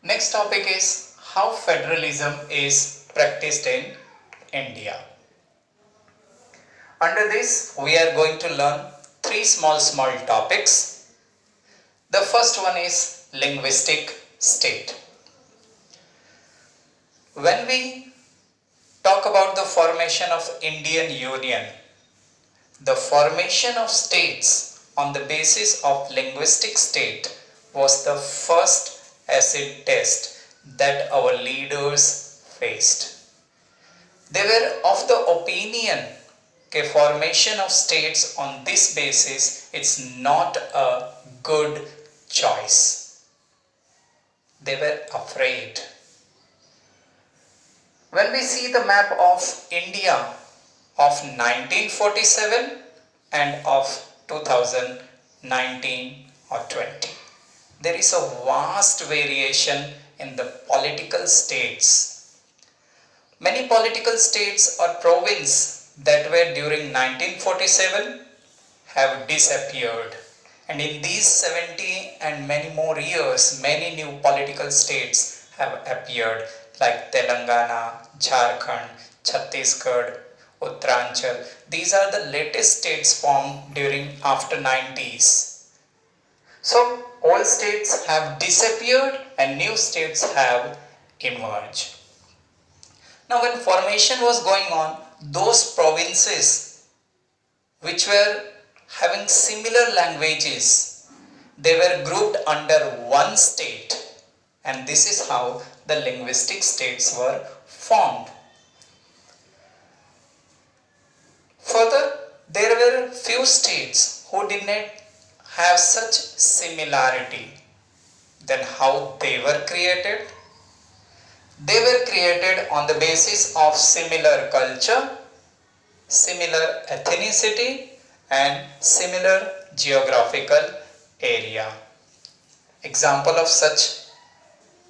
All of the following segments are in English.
Next topic is how federalism is practiced in India. Under this, we are going to learn three small topics. The first one is linguistic state. When we talk about the formation of Indian Union, the formation of states on the basis of linguistic state was the first acid test that our leaders faced. They were of the opinion that formation of states on this basis is not a good choice. They were afraid. When we see the map of India of 1947 and of 2019 or 20, there is a vast variation in the political states. Many political states or provinces that were during 1947 have disappeared, and in these 70 and many more years, many new political states have appeared like Telangana, Jharkhand, Chhattisgarh, Uttaranchal. These are the latest states formed during after 90s. So old states have disappeared and new states have emerged. Now when formation was going on, those provinces which were having similar languages, they were grouped under one state, and this is how the linguistic states were formed. Further, there were few states who did not have such similarity. Then how they were created? They were created on the basis of similar culture, similar ethnicity and similar geographical area. Example of such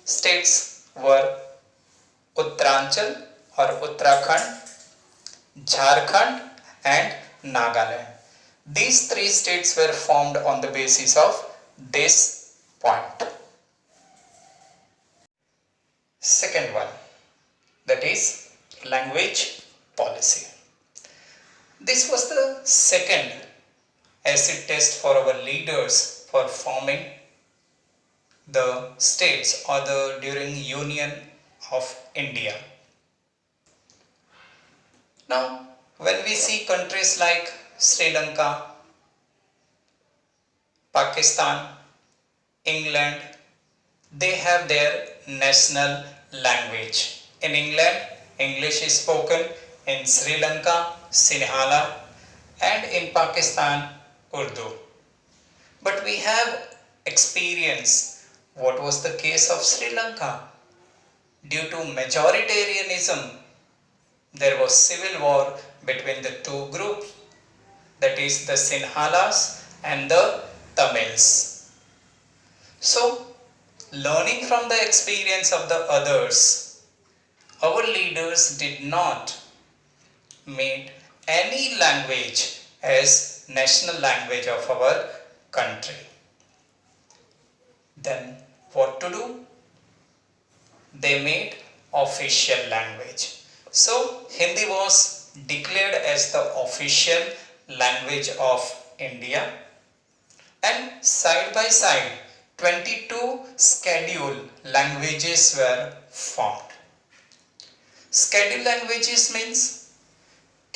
states were Uttaranchal or Uttarakhand, Jharkhand and Nagaland. These three states were formed on the basis of this point. Second one, that is language policy. This was the second acid test for our leaders for forming the states or the during Union of India. Now, when we see countries like Sri Lanka, Pakistan, England, they have their national language. In England, English is spoken. In Sri Lanka, Sinhala, and in Pakistan, Urdu. But we have experienced what was the case of Sri Lanka. Due to majoritarianism, there was civil war between the two groups, that is the Sinhalas and the Tamils. So, learning from the experience of the others, our leaders did not make any language as national language of our country. Then what to do? They made official language. So Hindi was declared as the official language of India, and side by side 22 scheduled languages were formed. Scheduled languages means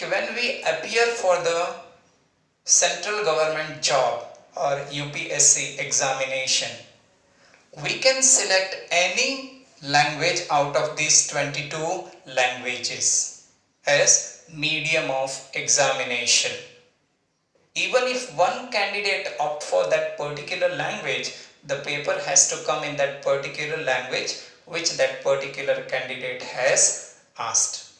when we appear for the central government job or UPSC examination, we can select any language out of these 22 languages as medium of examination. Even if one candidate opt for that particular language, the paper has to come in that particular language which that particular candidate has asked.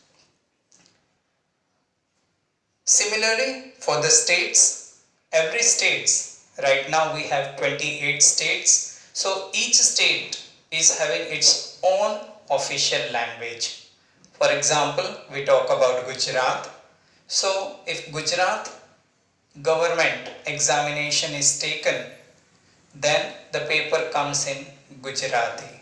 Similarly, for the states, every states, right now we have 28 states. So each state is having its own official language. For example, we talk about Gujarat. So if Gujarat government examination is taken, then the paper comes in Gujarati.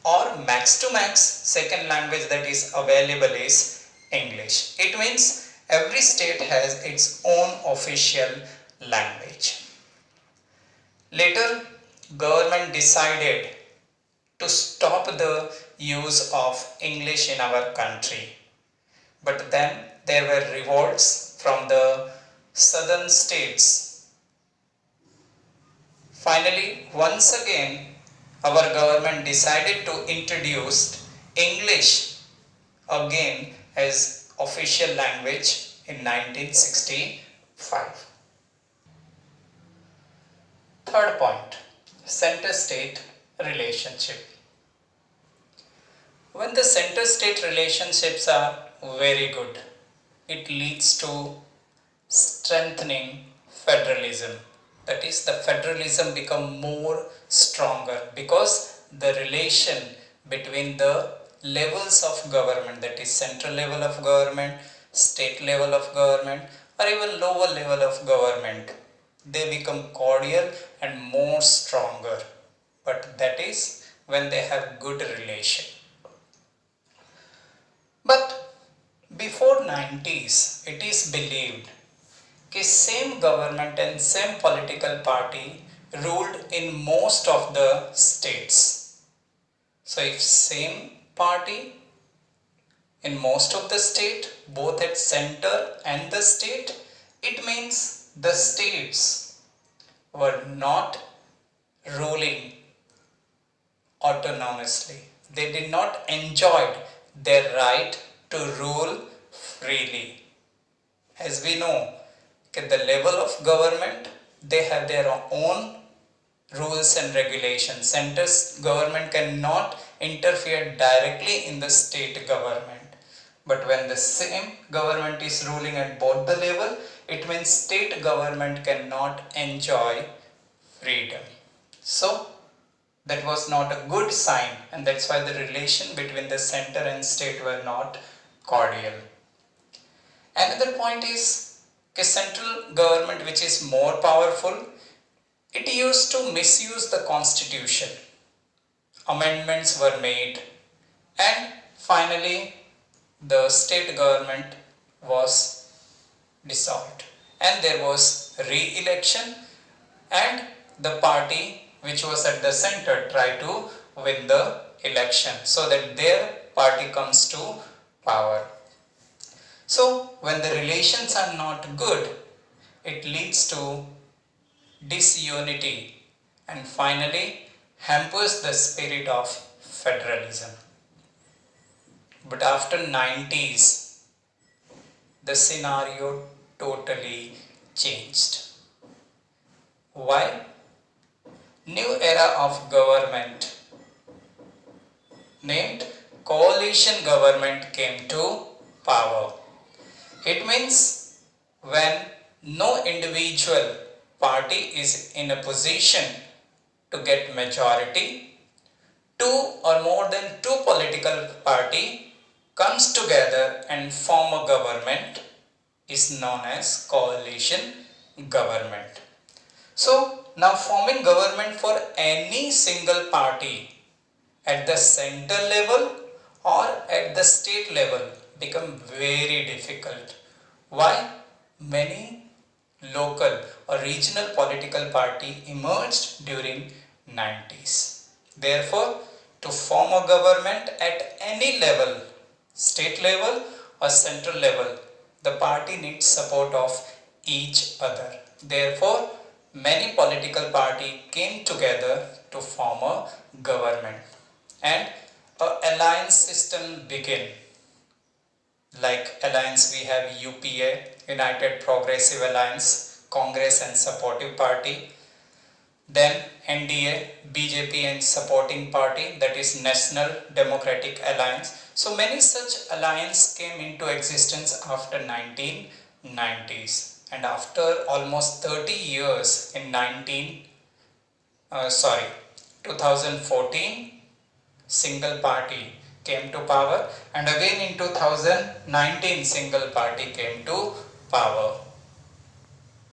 or max to max second language that is available is English. It means every state has its own official language. Later, government decided to stop the use of English in our country. But then there were revolts from the southern states. Finally, once again, our government decided to introduce English again as official language in 1965. Third point, center-state relationship. When the center-state relationships are very good, it leads to strengthening federalism. That is, the federalism become more stronger because the relation between the levels of government, that is central level of government, state level of government, or even lower level of government, they become cordial and more stronger. But that is when they have good relation. But before 90s, it is believed that same government and same political party ruled in most of the states. So if same party in most of the state, both at center and the state, it means the states were not ruling autonomously. They did not enjoy their right to rule freely. As we know, at the level of government, they have their own rules and regulations. Center's government cannot interfere directly in the state government. But when the same government is ruling at both the level, it means state government cannot enjoy freedom. So, that was not a good sign, and that's why the relation between the center and state were not cordial. Another point is a central government which is more powerful, it used to misuse the constitution. Amendments were made and finally the state government was dissolved and there was re-election and the party which was at the center tried to win the election so that their party comes to power. So when the relations are not good, it leads to disunity and finally hampers the spirit of federalism. But after 90s, the scenario totally changed. Why? New era of government named coalition government came to power. It means when no individual party is in a position to get majority, two or more than two political party comes together and form a government is known as coalition government. So now forming government for any single party at the center level or at the state level become very difficult. Why? Many local or regional political party emerged during 90s. Therefore, to form a government at any level, state level or central level, the party needs support of each other. Therefore, many political parties came together to form a government and an alliance system began. Like alliance we have UPA, United Progressive Alliance, Congress and Supportive Party. Then NDA, BJP and Supporting Party, that is National Democratic Alliance. So many such alliances came into existence after 1990s. And after almost 30 years in 2014, single party came to power and again in 2019 single party came to power.